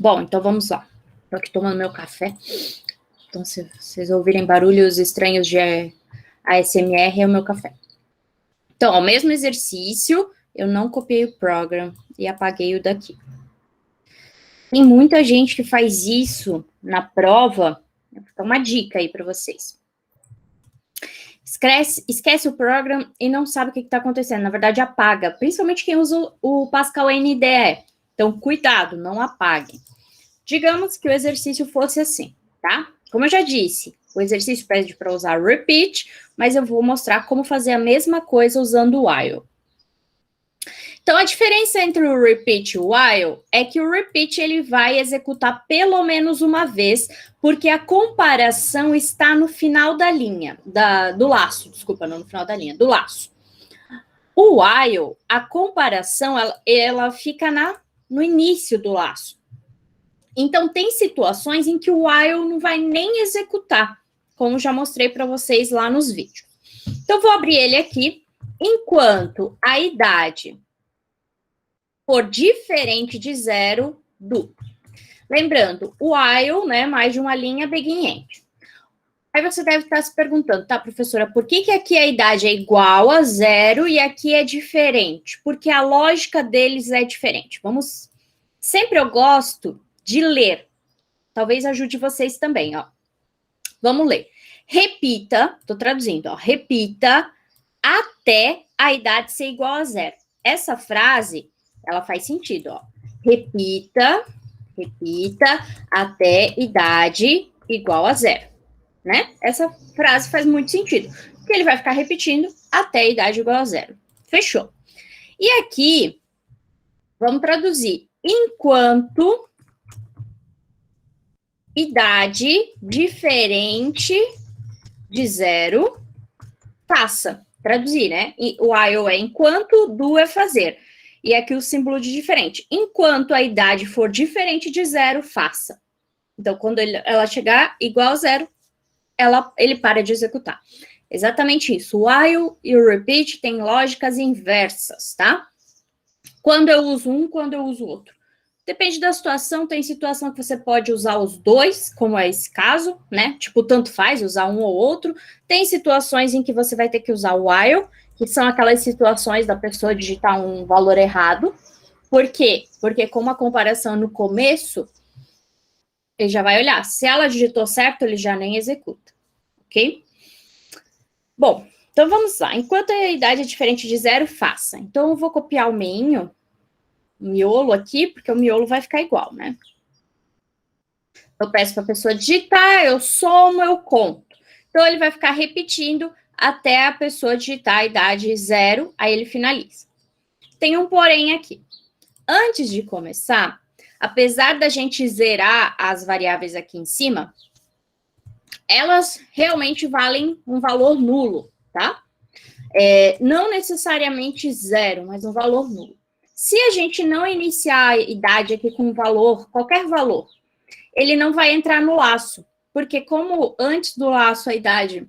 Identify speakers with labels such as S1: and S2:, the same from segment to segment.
S1: Bom, então vamos lá. Tô aqui tomando meu café. Então, se vocês ouvirem barulhos estranhos de ASMR, é o meu café. Então, o mesmo exercício, eu não copiei o program e apaguei o daqui. Tem muita gente que faz isso na prova. Então, uma dica aí para vocês. Esquece o program e não sabe o que está acontecendo. Na verdade, apaga. Principalmente quem usa o Pascal NDE. Então, cuidado, não apague. Digamos que o exercício fosse assim, tá? Como eu já disse, o exercício pede para usar repeat, mas eu vou mostrar como fazer a mesma coisa usando o while. Então, a diferença entre o repeat e o while é que o repeat ele vai executar pelo menos uma vez, porque a comparação está no final da linha, do laço, desculpa, não no final da linha, do laço. O while, a comparação, ela fica no início do laço. Então, tem situações em que o while não vai nem executar, como já mostrei para vocês lá nos vídeos. Então, vou abrir ele aqui. Enquanto a idade for diferente de 0, do. Lembrando, o while, né, mais de uma linha, begin end. Aí você deve estar se perguntando, tá, professora, por que aqui a idade é igual a 0 e aqui é diferente? Porque a lógica deles é diferente. Sempre eu gosto de ler. Talvez ajude vocês também, ó. Vamos ler. Repita, tô traduzindo, ó. Repita até a idade ser igual a 0. Essa frase, ela faz sentido, ó. Repita até idade igual a 0, né? Essa frase faz muito sentido, porque ele vai ficar repetindo até a idade igual a 0. Fechou. E aqui, vamos traduzir. Enquanto idade diferente de 0, faça. Traduzir, né? O while é enquanto, do é fazer. E aqui o símbolo de diferente. Enquanto a idade for diferente de 0, faça. Então, quando ela chegar igual a 0, ele para de executar. Exatamente isso. O while e o repeat têm lógicas inversas, tá? Quando eu uso um, quando eu uso outro. Depende da situação, tem situação que você pode usar os dois, como é esse caso, né? Tipo, tanto faz usar um ou outro. Tem situações em que você vai ter que usar o while, que são aquelas situações da pessoa digitar um valor errado. Por quê? Porque como a comparação no começo, ele já vai olhar. Se ela digitou certo, ele já nem executa, ok? Bom, então vamos lá. Enquanto a idade é diferente de 0, faça. Então, eu vou copiar o miolo aqui, porque o miolo vai ficar igual, né? Eu peço para a pessoa digitar, eu somo, eu conto. Então, ele vai ficar repetindo até a pessoa digitar a idade 0, aí ele finaliza. Tem um porém aqui. Antes de começar, apesar da gente zerar as variáveis aqui em cima, elas realmente valem um valor nulo, tá? Não necessariamente 0, mas um valor nulo. Se a gente não iniciar a idade aqui com um valor, qualquer valor, ele não vai entrar no laço, porque como antes do laço a idade,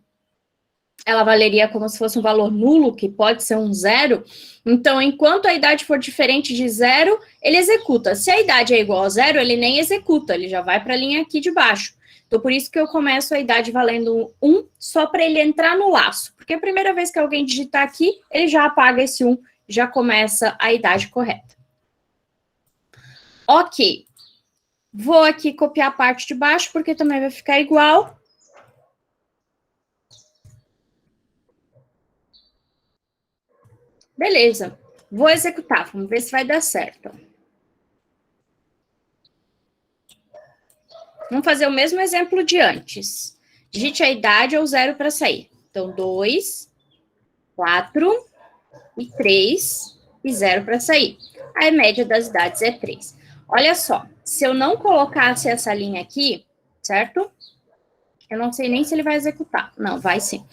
S1: ela valeria como se fosse um valor nulo, que pode ser um 0, então, enquanto a idade for diferente de 0, ele executa. Se a idade é igual a 0, ele nem executa, ele já vai para a linha aqui de baixo. Então, por isso que eu começo a idade valendo 1, só para ele entrar no laço, porque a primeira vez que alguém digitar aqui, ele já apaga esse 1, já começa a idade correta. Ok. Vou aqui copiar a parte de baixo, porque também vai ficar igual. Beleza. Vou executar, vamos ver se vai dar certo. Vamos fazer o mesmo exemplo de antes. Digite a idade ou 0 para sair. Então, 2, 4 e 3 e 0 para sair. A média das idades é 3. Olha só, se eu não colocasse essa linha aqui, certo? Eu não sei nem se ele vai executar. Não, vai sim.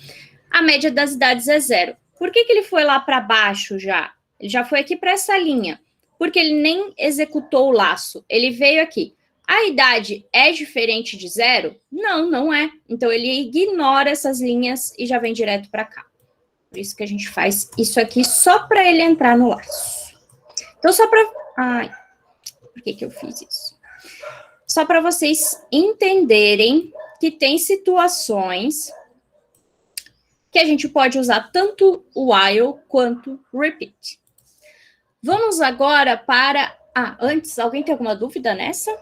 S1: A média das idades é 0. Por que ele foi lá para baixo já? Ele já foi aqui para essa linha. Porque ele nem executou o laço. Ele veio aqui. A idade é diferente de 0? Não, não é. Então, ele ignora essas linhas e já vem direto para cá. Por isso que a gente faz isso aqui só para ele entrar no laço. Então, só para... Ai, por que eu fiz isso? Só para vocês entenderem que tem situações que a gente pode usar tanto o while quanto repeat. Vamos agora para... antes, alguém tem alguma dúvida nessa?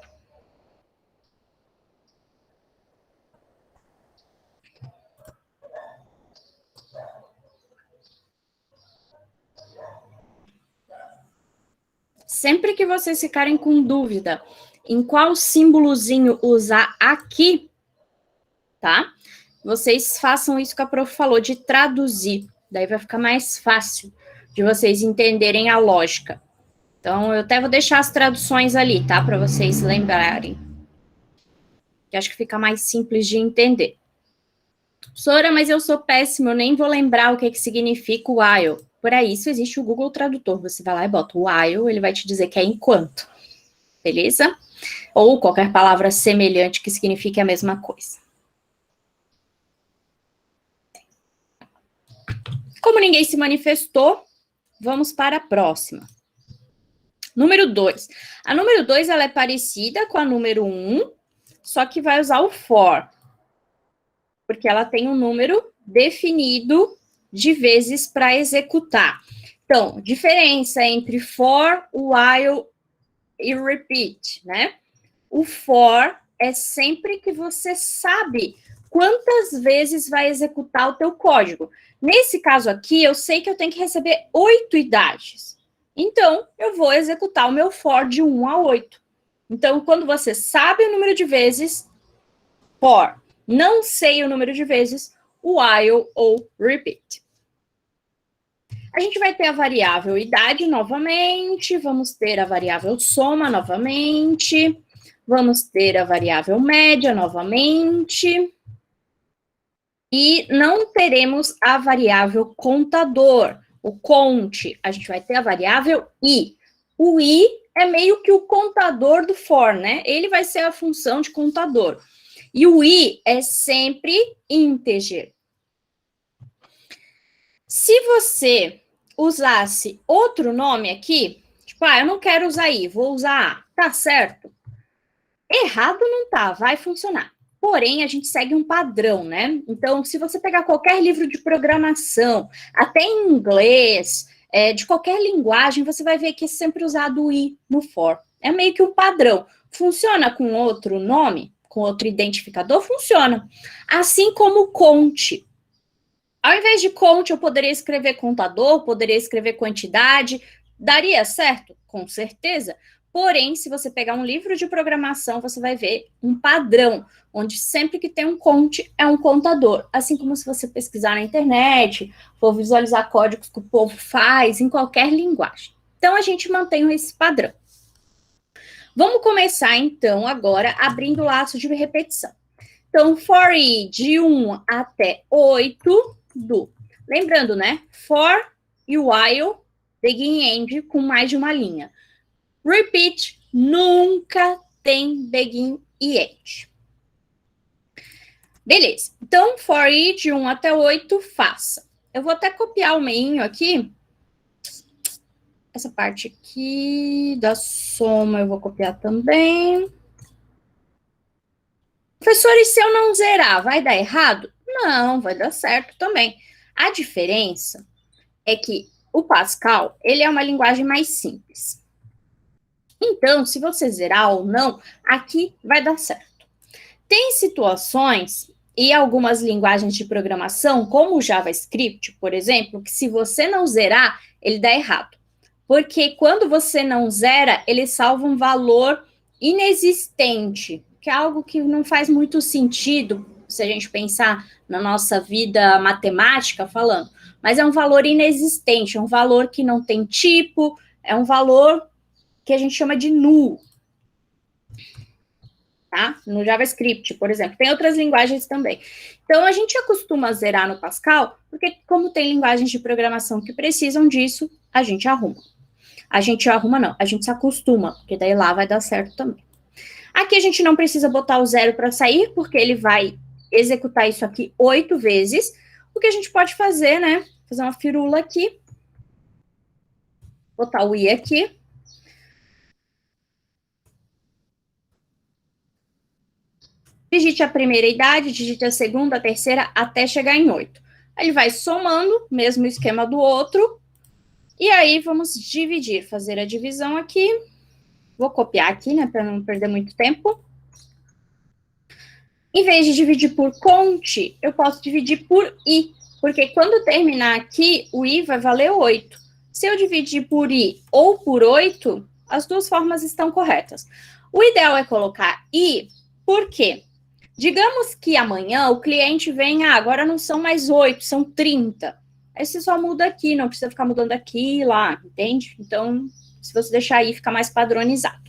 S1: Sempre que vocês ficarem com dúvida em qual símbolozinho usar aqui, tá? Vocês façam isso que a prof falou, de traduzir. Daí vai ficar mais fácil de vocês entenderem a lógica. Então, eu até vou deixar as traduções ali, tá? Para vocês lembrarem. Que acho que fica mais simples de entender. Sora, mas eu sou péssima, eu nem vou lembrar o que significa o while. Para isso, existe o Google Tradutor. Você vai lá e bota o while, ele vai te dizer que é enquanto. Beleza? Ou qualquer palavra semelhante que signifique a mesma coisa. Como ninguém se manifestou, vamos para a próxima. Número 2. A número 2, ela é parecida com a número 1, só que vai usar o for. Porque ela tem um número definido de vezes para executar. Então, diferença entre for, while e repeat, né? O for é sempre que você sabe quantas vezes vai executar o teu código. Nesse caso aqui, eu sei que eu tenho que receber 8 idades. Então, eu vou executar o meu for de 1 a 8. Então, quando você sabe o número de vezes, for. Não sei o número de vezes, while ou repeat. A gente vai ter a variável idade novamente, vamos ter a variável soma novamente, vamos ter a variável média novamente, e não teremos a variável contador, o count. A gente vai ter a variável i. O i é meio que o contador do for, né? Ele vai ser a função de contador. E o i é sempre integer. Se você usasse outro nome aqui, tipo, eu não quero usar i, vou usar a, tá certo? Errado não tá, vai funcionar. Porém, a gente segue um padrão, né? Então, se você pegar qualquer livro de programação, até em inglês, de qualquer linguagem, você vai ver que é sempre usado o i no for. É meio que um padrão. Funciona com outro nome? Com outro identificador, funciona. Assim como o conte. Ao invés de conte, eu poderia escrever contador, poderia escrever quantidade. Daria certo? Com certeza. Porém, se você pegar um livro de programação, você vai ver um padrão, onde sempre que tem um conte, é um contador. Assim como se você pesquisar na internet, for visualizar códigos que o povo faz em qualquer linguagem. Então, a gente mantém esse padrão. Vamos começar, então, agora, abrindo o laço de repetição. Então, for i de 1 até 8, do. Lembrando, né? For e while, begin e end com mais de uma linha. Repeat nunca tem begin e end. Beleza. Então, for i de 1 até 8, faça. Eu vou até copiar o meinho aqui. Essa parte aqui da soma eu vou copiar também. Professor, e se eu não zerar, vai dar errado? Não, vai dar certo também. A diferença é que o Pascal, ele é uma linguagem mais simples. Então, se você zerar ou não, aqui vai dar certo. Tem situações e algumas linguagens de programação, como o JavaScript, por exemplo, que se você não zerar, ele dá errado. Porque quando você não zera, ele salva um valor inexistente, que é algo que não faz muito sentido se a gente pensar na nossa vida matemática falando, mas é um valor inexistente, é um valor que não tem tipo, é um valor que a gente chama de null, tá? No JavaScript, por exemplo. Tem outras linguagens também. Então, a gente acostuma zerar no Pascal, porque como tem linguagens de programação que precisam disso, a gente arruma. A gente arruma, não, a gente se acostuma, porque daí lá vai dar certo também. Aqui a gente não precisa botar o zero para sair, porque ele vai executar isso aqui 8 vezes. O que a gente pode fazer, né? Fazer uma firula aqui. Botar o i aqui. Digite a primeira idade, digite a segunda, a terceira, até chegar em 8. Ele vai somando, mesmo esquema do outro, e aí vamos dividir, fazer a divisão aqui. Vou copiar aqui, né, para não perder muito tempo. Em vez de dividir por conte, eu posso dividir por i, porque quando terminar aqui, o i vai valer 8. Se eu dividir por i ou por 8, as duas formas estão corretas. O ideal é colocar i, por quê? Digamos que amanhã o cliente venha, agora não são mais 8, são 30. Aí você só muda aqui, não precisa ficar mudando aqui e lá, entende? Então, se você deixar aí, fica mais padronizado.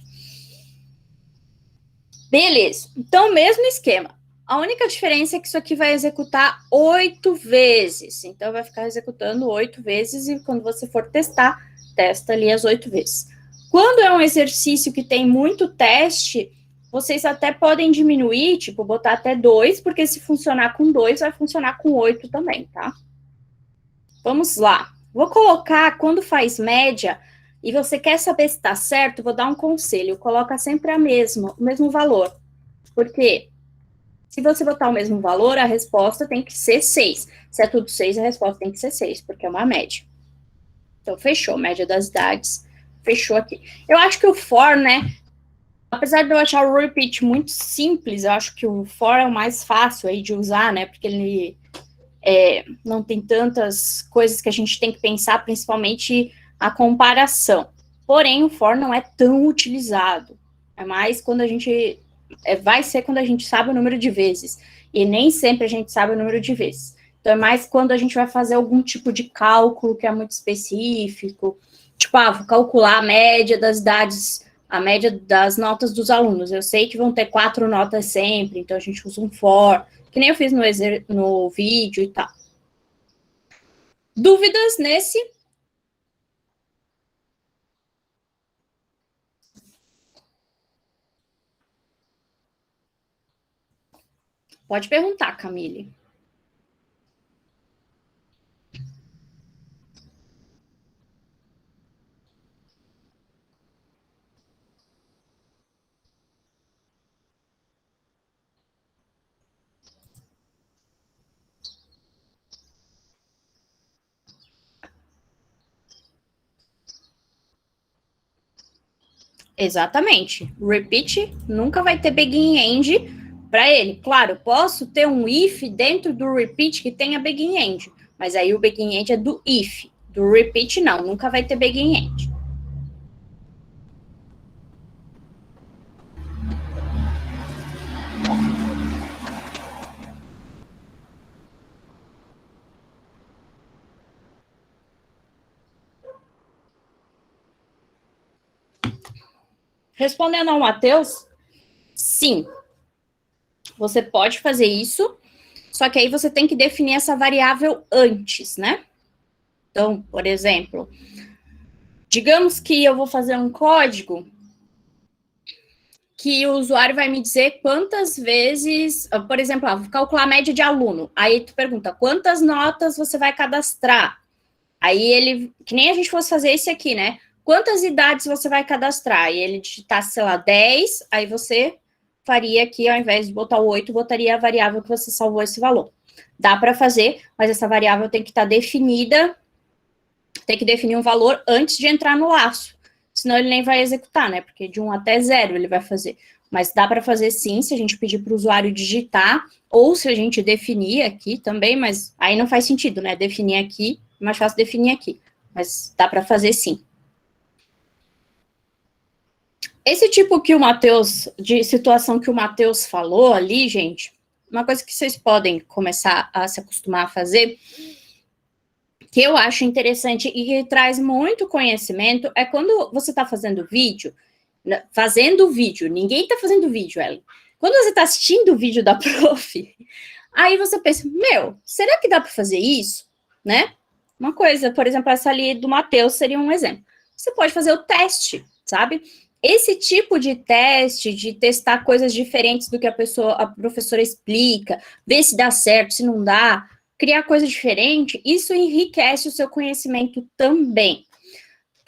S1: Beleza. Então, mesmo esquema. A única diferença é que isso aqui vai executar 8 vezes. Então, vai ficar executando 8 vezes e quando você for testar, testa ali as 8 vezes. Quando é um exercício que tem muito teste, vocês até podem diminuir, tipo, botar até 2, porque se funcionar com 2, vai funcionar com 8 também, tá? Vamos lá. Vou colocar, quando faz média, e você quer saber se está certo, vou dar um conselho. Coloca sempre o mesmo valor. Porque se você botar o mesmo valor, a resposta tem que ser 6. Se é tudo 6, a resposta tem que ser 6, porque é uma média. Então, fechou. Média das idades. Fechou aqui. Eu acho que o for, né? Apesar de eu achar o repeat muito simples, eu acho que o for é o mais fácil aí de usar, né? Porque ele não tem tantas coisas que a gente tem que pensar, principalmente a comparação. Porém, o for não é tão utilizado. É mais quando a gente... vai ser quando a gente sabe o número de vezes. E nem sempre a gente sabe o número de vezes. Então, é mais quando a gente vai fazer algum tipo de cálculo que é muito específico. Tipo, vou calcular a média das idades, a média das notas dos alunos. Eu sei que vão ter 4 notas sempre, então a gente usa um for, que nem eu fiz no vídeo e tal. Dúvidas nesse? Pode perguntar, Camille. Exatamente. Repeat nunca vai ter begin end para ele. Claro, posso ter um if dentro do repeat que tenha begin end, mas aí o begin end é do if. Do repeat não, nunca vai ter begin end. Respondendo ao Matheus, sim. Você pode fazer isso, só que aí você tem que definir essa variável antes, né? Então, por exemplo, digamos que eu vou fazer um código que o usuário vai me dizer quantas vezes, por exemplo, vou calcular a média de aluno. Aí tu pergunta, quantas notas você vai cadastrar? Aí ele, que nem a gente fosse fazer esse aqui, né? Quantas idades você vai cadastrar? E ele digitasse, sei lá, 10, aí você faria aqui, ao invés de botar o 8, botaria a variável que você salvou esse valor. Dá para fazer, mas essa variável tem que estar definida, tem que definir um valor antes de entrar no laço. Senão ele nem vai executar, né? Porque de 1 até 0 ele vai fazer. Mas dá para fazer sim, se a gente pedir para o usuário digitar, ou se a gente definir aqui também, mas aí não faz sentido, né? Definir aqui, é mais fácil definir aqui. Mas dá para fazer sim. Esse tipo que o Matheus, de situação que o Matheus falou ali, gente, uma coisa que vocês podem começar a se acostumar a fazer, que eu acho interessante e que traz muito conhecimento, é quando você está fazendo vídeo, ninguém está fazendo vídeo, Ellen. Quando você está assistindo o vídeo da prof, aí você pensa, será que dá para fazer isso? Né? Uma coisa, por exemplo, essa ali do Matheus seria um exemplo. Você pode fazer o teste, sabe? Esse tipo de teste, de testar coisas diferentes do que a professora explica, ver se dá certo, se não dá, criar coisa diferente, isso enriquece o seu conhecimento também.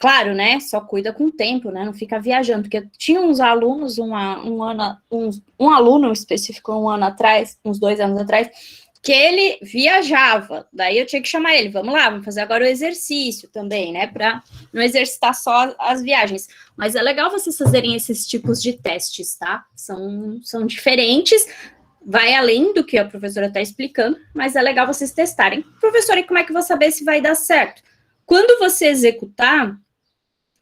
S1: Claro, né? Só cuida com o tempo, né? Não fica viajando, porque tinha uns alunos, um aluno específico, um ano atrás, uns 2 anos atrás, que ele viajava. Daí eu tinha que chamar ele, vamos lá, vamos fazer agora o exercício também, né? Para não exercitar só as viagens. Mas é legal vocês fazerem esses tipos de testes, tá? São diferentes, vai além do que a professora está explicando, mas é legal vocês testarem. Professora, e como é que eu vou saber se vai dar certo? Quando você executar,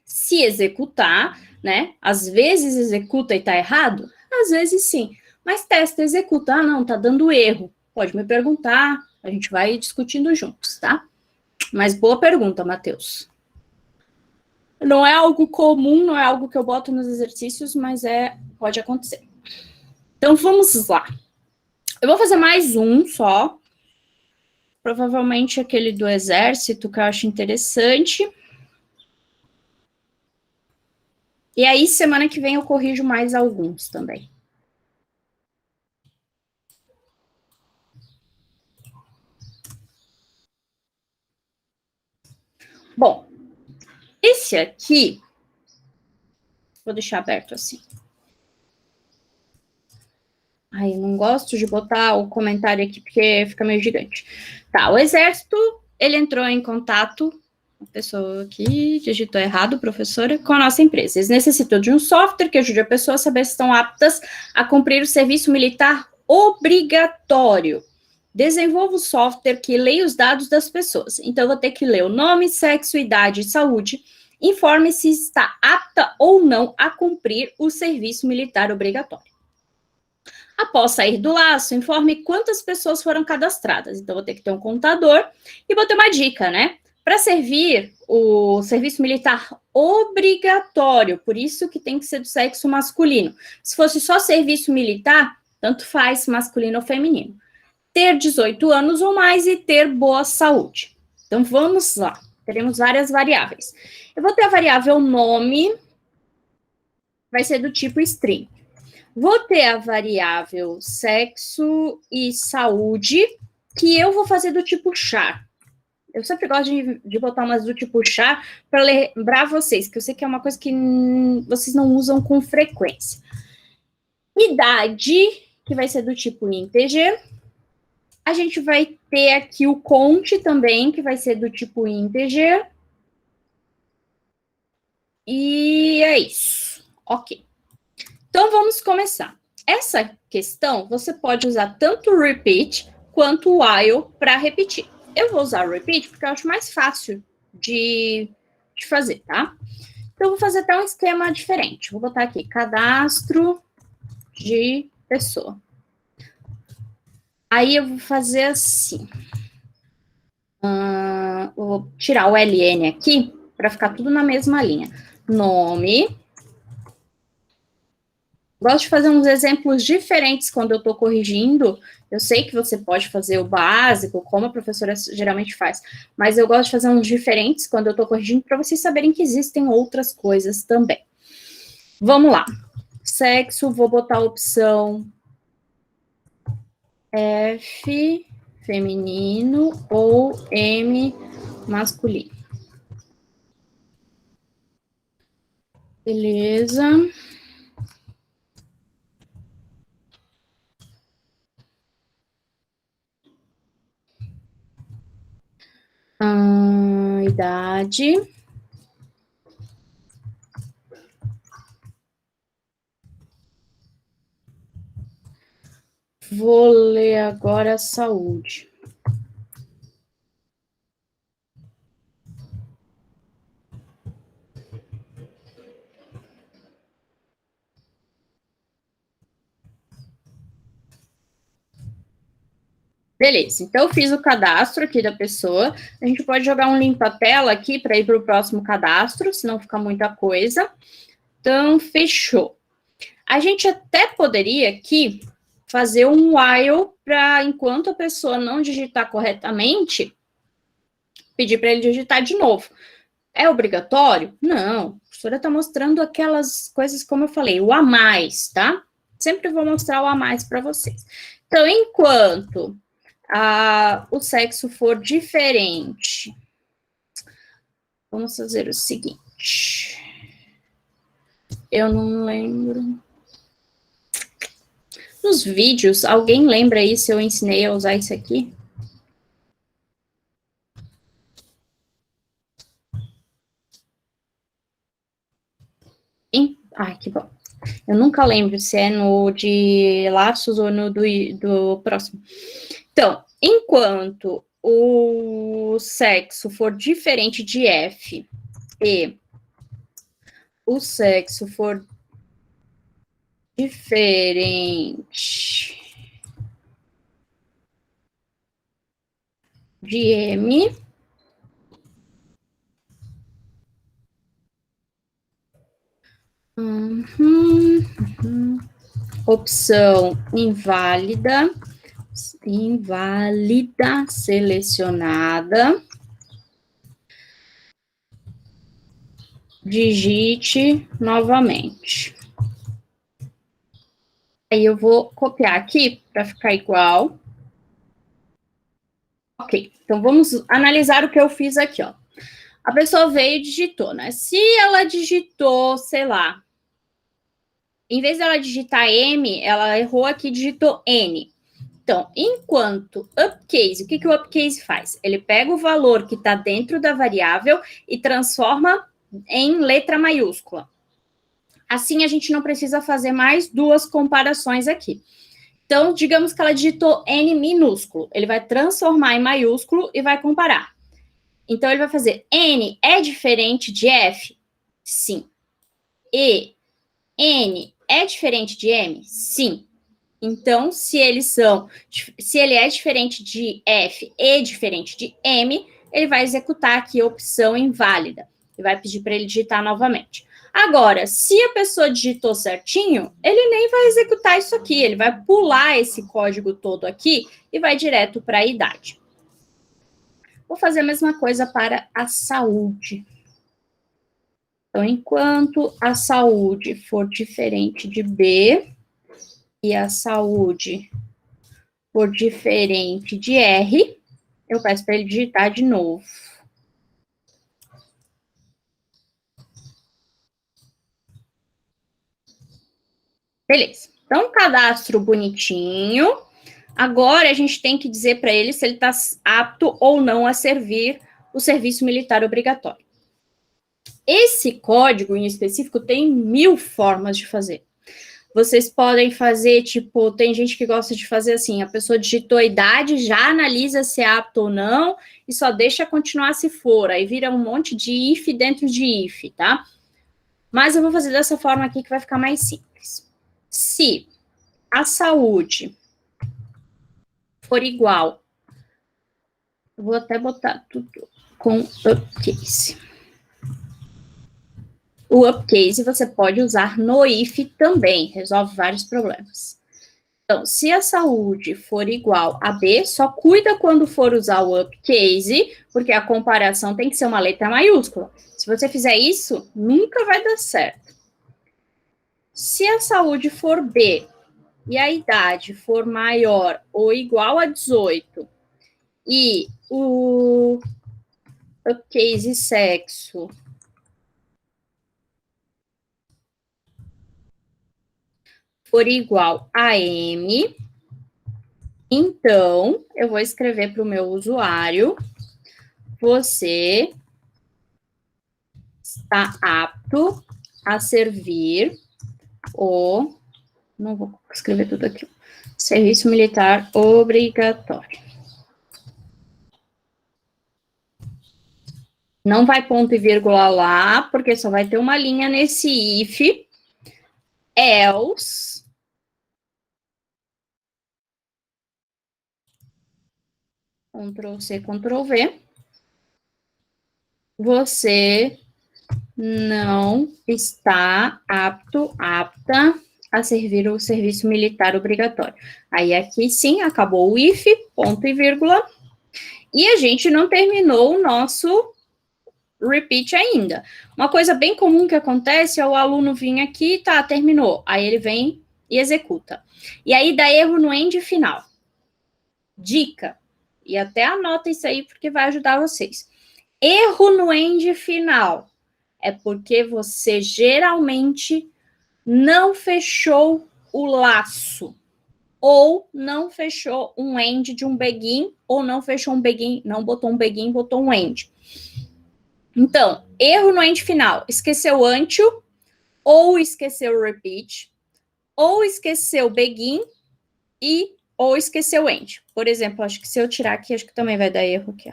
S1: se executar, né? Às vezes executa e tá errado, às vezes sim. Mas testa, executa. Ah, não, tá dando erro. Pode me perguntar, a gente vai discutindo juntos, tá? Mas boa pergunta, Matheus. Não é algo comum, não é algo que eu boto nos exercícios, mas pode acontecer. Então vamos lá. Eu vou fazer mais um só. Provavelmente aquele do exército, que eu acho interessante. E aí, semana que vem, eu corrijo mais alguns também. Bom, esse aqui, vou deixar aberto assim. Ai, não gosto de botar o comentário aqui, porque fica meio gigante. Tá, o exército, ele entrou em contato, a pessoa aqui digitou errado, professora, com a nossa empresa. Eles necessitam de um software que ajude a pessoa a saber se estão aptas a cumprir o serviço militar obrigatório. Desenvolva o software que leia os dados das pessoas. Então, eu vou ter que ler o nome, sexo, idade e saúde. Informe se está apta ou não a cumprir o serviço militar obrigatório. Após sair do laço, informe quantas pessoas foram cadastradas. Então, vou ter que ter um contador e vou ter uma dica, né? Para servir o serviço militar obrigatório, por isso que tem que ser do sexo masculino. Se fosse só serviço militar, tanto faz masculino ou feminino. Ter 18 anos ou mais e ter boa saúde. Então, vamos lá. Teremos várias variáveis. Eu vou ter a variável nome, vai ser do tipo string. Vou ter a variável sexo e saúde, que eu vou fazer do tipo char. Eu sempre gosto de botar umas do tipo char para lembrar vocês, que eu sei que é uma coisa que vocês não usam com frequência. Idade, que vai ser do tipo integer. A gente vai ter aqui o count também, que vai ser do tipo integer. E é isso. Ok. Então, vamos começar. Essa questão, você pode usar tanto o repeat quanto o while para repetir. Eu vou usar o repeat porque eu acho mais fácil de fazer, tá? Então, eu vou fazer até um esquema diferente. Vou botar aqui, cadastro de pessoa. Aí, eu vou fazer assim. Vou tirar o LN aqui para ficar tudo na mesma linha. Nome. Gosto de fazer uns exemplos diferentes quando eu estou corrigindo. Eu sei que você pode fazer o básico, como a professora geralmente faz, mas eu gosto de fazer uns diferentes quando eu estou corrigindo, para vocês saberem que existem outras coisas também. Vamos lá. Sexo, vou botar a opção F, feminino, ou M, masculino. Beleza. Idade. Vou ler agora a saúde. Beleza, então eu fiz o cadastro aqui da pessoa. A gente pode jogar um limpa-tela aqui para ir para o próximo cadastro, senão fica muita coisa. Então, fechou. A gente até poderia aqui fazer um while para, enquanto a pessoa não digitar corretamente, pedir para ele digitar de novo. É obrigatório? Não. A professora está mostrando aquelas coisas, como eu falei, o a mais, tá? Sempre vou mostrar o a mais para vocês. Então, enquanto o sexo for diferente, vamos fazer o seguinte. Eu não lembro. Nos vídeos, alguém lembra aí se eu ensinei a usar isso aqui? Ai, que bom. Eu nunca lembro se é no de laços ou no do próximo. Então, enquanto o sexo for diferente de F e o sexo for diferente de M, opção inválida, selecionada, digite novamente. Aí eu vou copiar aqui para ficar igual. Ok, então vamos analisar o que eu fiz aqui, ó. A pessoa veio e digitou, né? Se ela digitou, sei lá, em vez dela digitar M, ela errou aqui e digitou N. Então, enquanto uppercase, o que o uppercase faz? Ele pega o valor que está dentro da variável e transforma em letra maiúscula. Assim, a gente não precisa fazer mais duas comparações aqui. Então, digamos que ela digitou N minúsculo. Ele vai transformar em maiúsculo e vai comparar. Então, ele vai fazer N é diferente de F? Sim. E N é diferente de M? Sim. Então, se ele é diferente de F e diferente de M, ele vai executar aqui a opção inválida e vai pedir para ele digitar novamente. Agora, se a pessoa digitou certinho, ele nem vai executar isso aqui, ele vai pular esse código todo aqui e vai direto para a idade. Vou fazer a mesma coisa para a saúde. Então, enquanto a saúde for diferente de B e a saúde for diferente de R, eu peço para ele digitar de novo. Beleza. Então, cadastro bonitinho. Agora, a gente tem que dizer para ele se ele está apto ou não a servir o serviço militar obrigatório. Esse código em específico tem 1000 formas de fazer. Vocês podem fazer, tipo, tem gente que gosta de fazer assim, a pessoa digitou a idade, já analisa se é apto ou não, e só deixa continuar se for, aí vira um monte de if dentro de if, tá? Mas eu vou fazer dessa forma aqui que vai ficar mais simples. Se a saúde for igual, eu vou até botar tudo com uppercase. O uppercase você pode usar no if também, resolve vários problemas. Então, se a saúde for igual a B, só cuida quando for usar o uppercase, porque a comparação tem que ser uma letra maiúscula. Se você fizer isso, nunca vai dar certo. Se a saúde for B e a idade for maior ou igual a 18 e o uppercase sexo for igual a M, então eu vou escrever para o meu usuário: você está apto a servir o... Não vou escrever tudo aqui. Serviço militar obrigatório. Não vai ponto e vírgula lá, porque só vai ter uma linha nesse if. Else. Ctrl C, Ctrl V. Você não está apta a servir o serviço militar obrigatório. Aí aqui sim, acabou o if, ponto e vírgula. E a gente não terminou o nosso repeat ainda. Uma coisa bem comum que acontece é o aluno vir aqui, tá, terminou. Aí ele vem e executa. E aí dá erro no end final. Dica. E até anota isso aí porque vai ajudar vocês. Erro no end final. É porque você geralmente não fechou o laço, ou não fechou um end de um begin, ou não fechou um begin, não botou um begin, botou um end. Então, erro no end final, esqueceu until, ou esqueceu repeat, ou esqueceu begin, ou esqueceu end. Por exemplo, acho que se eu tirar aqui, acho que também vai dar erro aqui.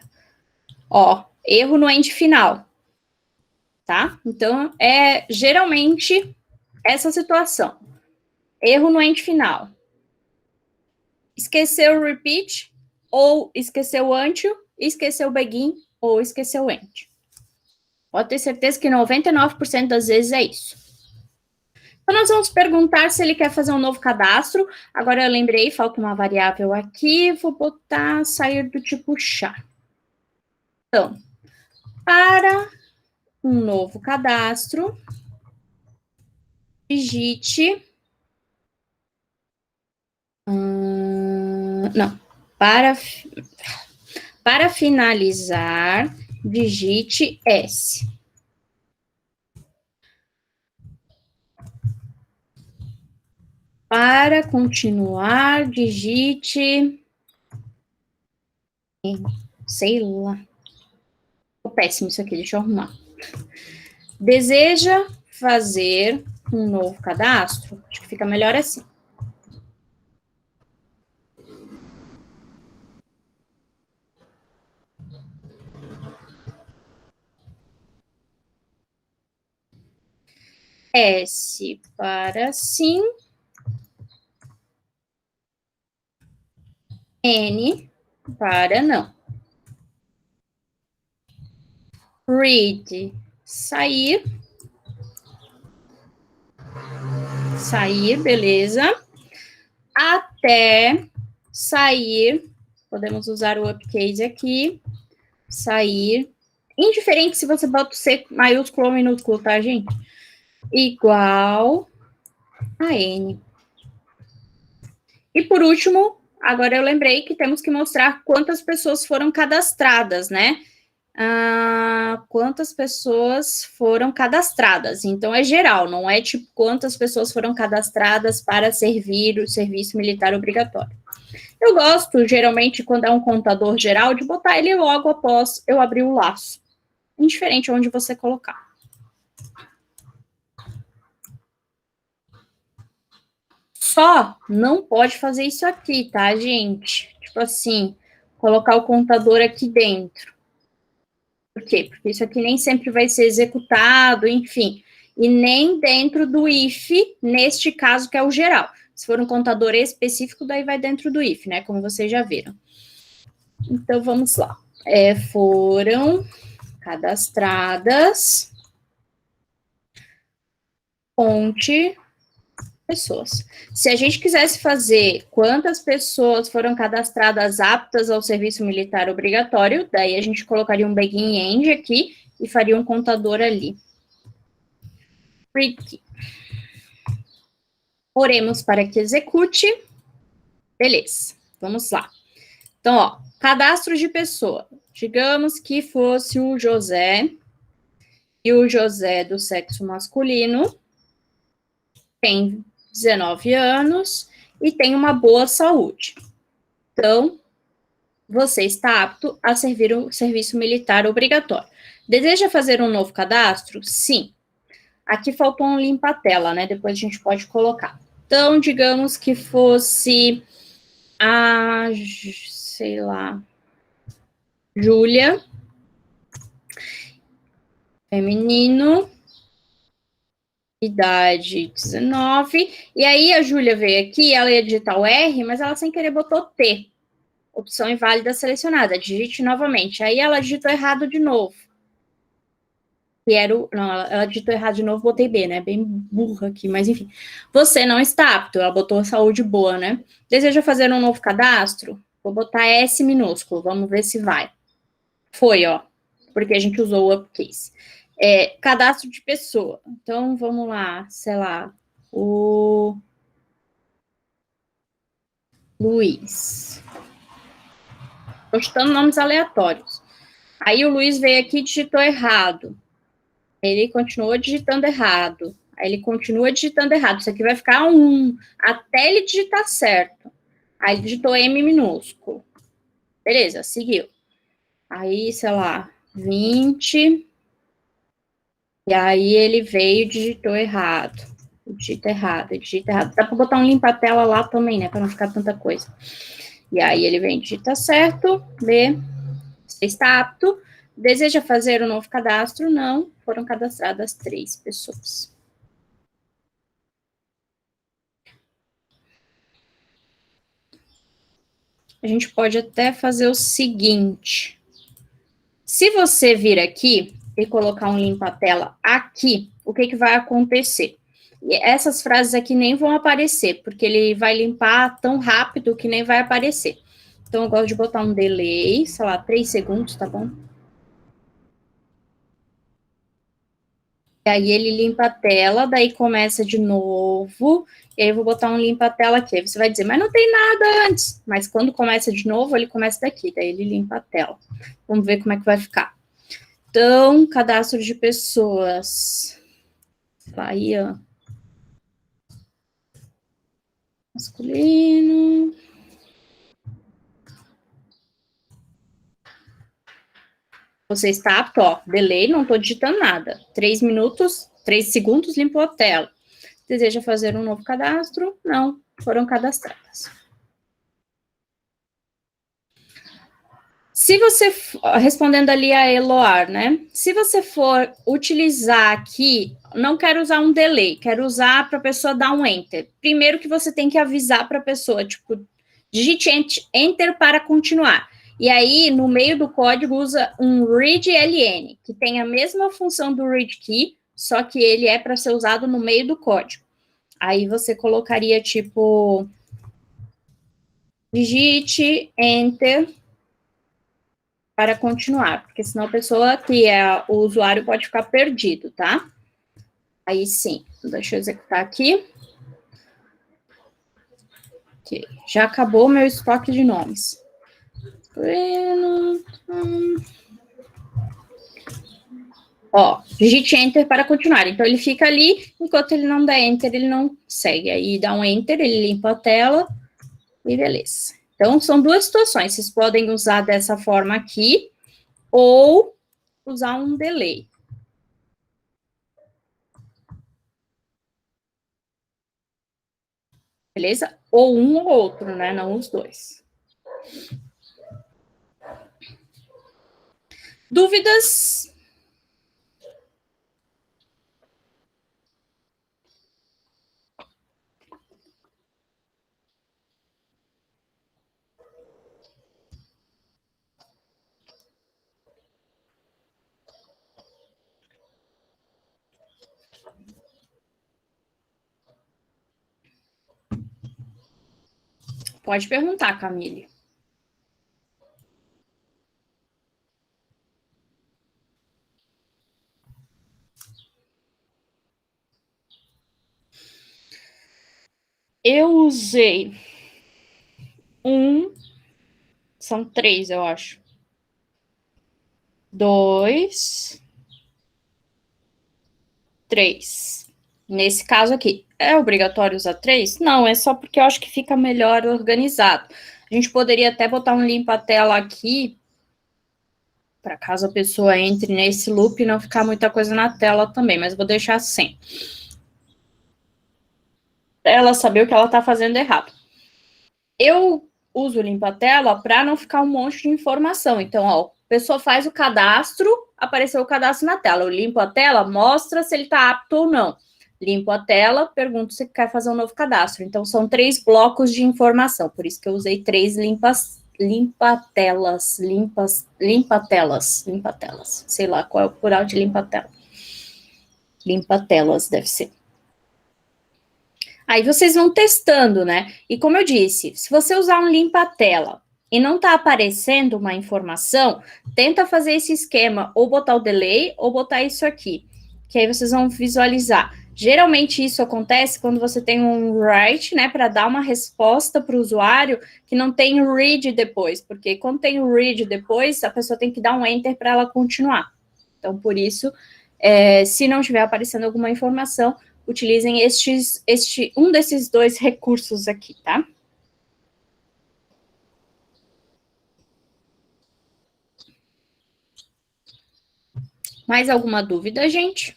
S1: Ó, erro no end final, tá? Então, é geralmente essa situação. Erro no end final. Esqueceu o repeat, ou esqueceu o until, esqueceu o begin, ou esqueceu o end. Pode ter certeza que 99% das vezes é isso. Então, nós vamos perguntar se ele quer fazer um novo cadastro. Agora eu lembrei, falta uma variável aqui, vou botar sair do tipo char. Então, para um novo cadastro, digite... não, para finalizar, digite S. Para continuar, digite... sei lá. Ficou péssimo isso aqui, deixa eu arrumar. Deseja fazer um novo cadastro? Acho que fica melhor assim. S para sim. N para não. Read, sair. Sair, beleza. Até sair, podemos usar o upcase aqui. Sair. Indiferente se você bota o C maiúsculo ou minúsculo, tá, gente? Igual a N. E por último, agora eu lembrei que temos que mostrar quantas pessoas foram cadastradas, né? Quantas pessoas foram cadastradas. Então, é geral, não é tipo quantas pessoas foram cadastradas para servir o serviço militar obrigatório. Eu gosto, geralmente, quando é um contador geral, de botar ele logo após eu abrir o laço. Indiferente onde você colocar. Só não pode fazer isso aqui, tá, gente? Tipo assim, colocar o contador aqui dentro. Por quê? Porque isso aqui nem sempre vai ser executado, enfim. E nem dentro do if, neste caso que é o geral. Se for um contador específico, daí vai dentro do if, né? Como vocês já viram. Então, vamos lá. Foram cadastradas fonte pessoas. Se a gente quisesse fazer quantas pessoas foram cadastradas aptas ao serviço militar obrigatório, daí a gente colocaria um begin end aqui e faria um contador ali. Oremos para que execute. Beleza, vamos lá. Então, ó, cadastro de pessoa. Digamos que fosse o José, e o José do sexo masculino tem 19 anos e tem uma boa saúde. Então, você está apto a servir o serviço militar obrigatório. Deseja fazer um novo cadastro? Sim. Aqui faltou um limpa-tela, né? Depois a gente pode colocar. Então, digamos que fosse a, sei lá, Júlia, feminino, idade 19. E aí a Júlia veio aqui, ela ia digitar o R, mas ela sem querer botou T. Opção inválida selecionada. Digite novamente. Aí ela digitou errado de novo. Que era o. Não, ela digitou errado de novo, botei B, né? Bem burra aqui, mas enfim. Você não está apto. Ela botou saúde boa, né? Deseja fazer um novo cadastro? Vou botar S minúsculo. Vamos ver se vai. Foi, ó. Porque a gente usou o upcase. Cadastro de pessoa. Então, vamos lá. Sei lá. O Luiz. Estou chutando nomes aleatórios. Aí o Luiz veio aqui e digitou errado. Ele continuou digitando errado. Aí ele continua digitando errado. Isso aqui vai ficar 1, até ele digitar certo. Aí ele digitou M minúsculo. Beleza, seguiu. Aí, sei lá, 20. E aí ele veio e digitou errado. Digita errado, digita errado. Dá para botar um limpa-tela lá também, né? Para não ficar tanta coisa. E aí ele vem, digita certo, B, você está apto. Deseja fazer um novo cadastro? Não, foram cadastradas 3 pessoas. A gente pode até fazer o seguinte. Se você vir aqui e colocar um limpa-tela aqui, o que, que vai acontecer? E essas frases aqui nem vão aparecer, porque ele vai limpar tão rápido que nem vai aparecer. Então, eu gosto de botar um delay, sei lá, 3 segundos, tá bom? E aí ele limpa a tela, daí começa de novo, e aí eu vou botar um limpa-tela aqui. Aí você vai dizer, mas não tem nada antes. Mas quando começa de novo, ele começa daqui, daí ele limpa a tela. Vamos ver como é que vai ficar. Então, cadastro de pessoas. Bahia. Masculino. Você está apto, ó. Delay, não estou digitando nada. 3 minutos, 3 segundos, limpou a tela. Deseja fazer um novo cadastro? Não, foram cadastradas. Se você, respondendo ali a Eloar, né? Se você for utilizar aqui, não quero usar um delay, quero usar para a pessoa dar um enter. Primeiro que você tem que avisar para a pessoa, tipo, digite enter para continuar. E aí, no meio do código, usa um read ln, que tem a mesma função do read key, só que ele é para ser usado no meio do código. Aí você colocaria, tipo, digite enter para continuar, porque senão a pessoa que é o usuário pode ficar perdido, tá? Aí sim, deixa eu executar aqui. Okay. Já acabou o meu estoque de nomes. Ó, digite enter para continuar. Então ele fica ali, enquanto ele não dá enter, ele não segue. Aí dá um enter, ele limpa a tela e beleza. Então são duas situações. Vocês podem usar dessa forma aqui ou usar um delay. Beleza? Ou um ou outro, né? Não os dois. Dúvidas? Pode perguntar, Camille. Eu usei são 3, eu acho. 2, 3. Nesse caso aqui, é obrigatório usar 3? Não, é só porque eu acho que fica melhor organizado. A gente poderia até botar um limpa-tela aqui, para caso a pessoa entre nesse loop e não ficar muita coisa na tela também, mas vou deixar assim. Pra ela saber o que ela está fazendo errado. Eu uso o limpa-tela para não ficar um monte de informação. Então, ó, a pessoa faz o cadastro, apareceu o cadastro na tela. Eu limpo a tela, mostra se ele está apto ou não. Limpo a tela, pergunto se quer fazer um novo cadastro. Então, são 3 blocos de informação. Por isso que eu usei 3 limpa-telas. Sei lá qual é o plural de limpa-tela. Limpa-telas, deve ser. Aí vocês vão testando, né? E como eu disse, se você usar um limpa-tela e não tá aparecendo uma informação, tenta fazer esse esquema, ou botar o delay, ou botar isso aqui, que aí vocês vão visualizar. Geralmente isso acontece quando você tem um write, né, para dar uma resposta para o usuário que não tem o read depois, porque quando tem o read depois, a pessoa tem que dar um enter para ela continuar. Então, por isso Se não estiver aparecendo alguma informação, utilizem um desses dois recursos aqui, tá? Mais alguma dúvida, gente?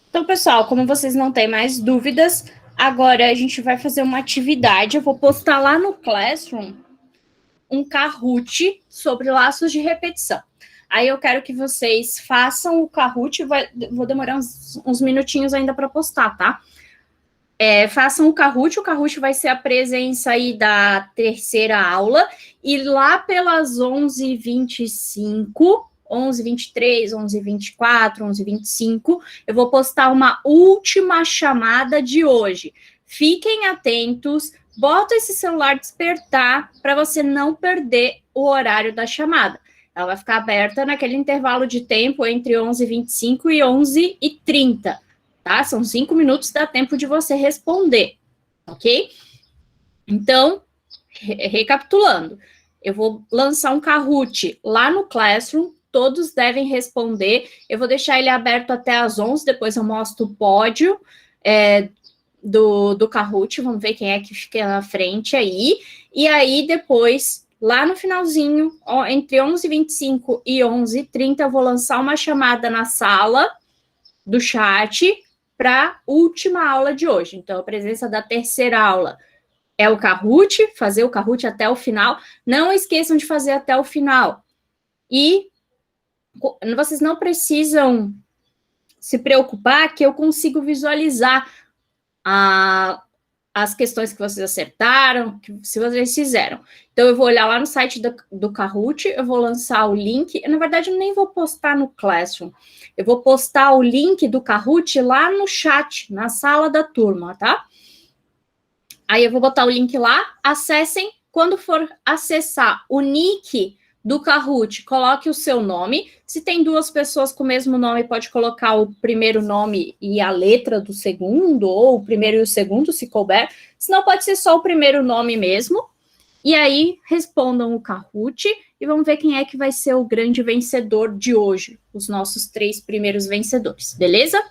S1: Então, pessoal, como vocês não têm mais dúvidas, agora a gente vai fazer uma atividade. Eu vou postar lá no Classroom um Kahoot sobre laços de repetição. Aí eu quero que vocês façam o Kahoot, vou demorar uns minutinhos ainda para postar, tá? Façam o Kahoot vai ser a presença aí da terceira aula, e lá pelas 11h25, 11h23, 11h24, 11h25, eu vou postar uma última chamada de hoje. Fiquem atentos, bota esse celular despertar para você não perder o horário da chamada. Ela vai ficar aberta naquele intervalo de tempo entre 11h25 e 11h30. Tá? São 5 minutos, dá tempo de você responder, ok? Então, recapitulando, eu vou lançar um Kahoot lá no Classroom, todos devem responder, eu vou deixar ele aberto até às 11, depois eu mostro o pódio do Kahoot, vamos ver quem é que fica na frente aí, e aí depois, lá no finalzinho, entre 11h25 e 11h30, eu vou lançar uma chamada na sala do chat para a última aula de hoje. Então, a presença da terceira aula é o Kahoot, fazer o Kahoot até o final. Não esqueçam de fazer até o final. E vocês não precisam se preocupar que eu consigo visualizar as questões que vocês acertaram, se vocês fizeram. Então, eu vou olhar lá no site do Kahoot, eu vou lançar o link. Na verdade, eu nem vou postar no Classroom. Eu vou postar o link do Kahoot lá no chat, na sala da turma, tá? Aí eu vou botar o link lá, acessem. Quando for acessar o nick do Kahoot, coloque o seu nome. Se tem duas pessoas com o mesmo nome, pode colocar o primeiro nome e a letra do segundo, ou o primeiro e o segundo, se couber. Senão pode ser só o primeiro nome mesmo. E aí, respondam o Kahoot e vamos ver quem é que vai ser o grande vencedor de hoje. Os nossos 3 primeiros vencedores, beleza?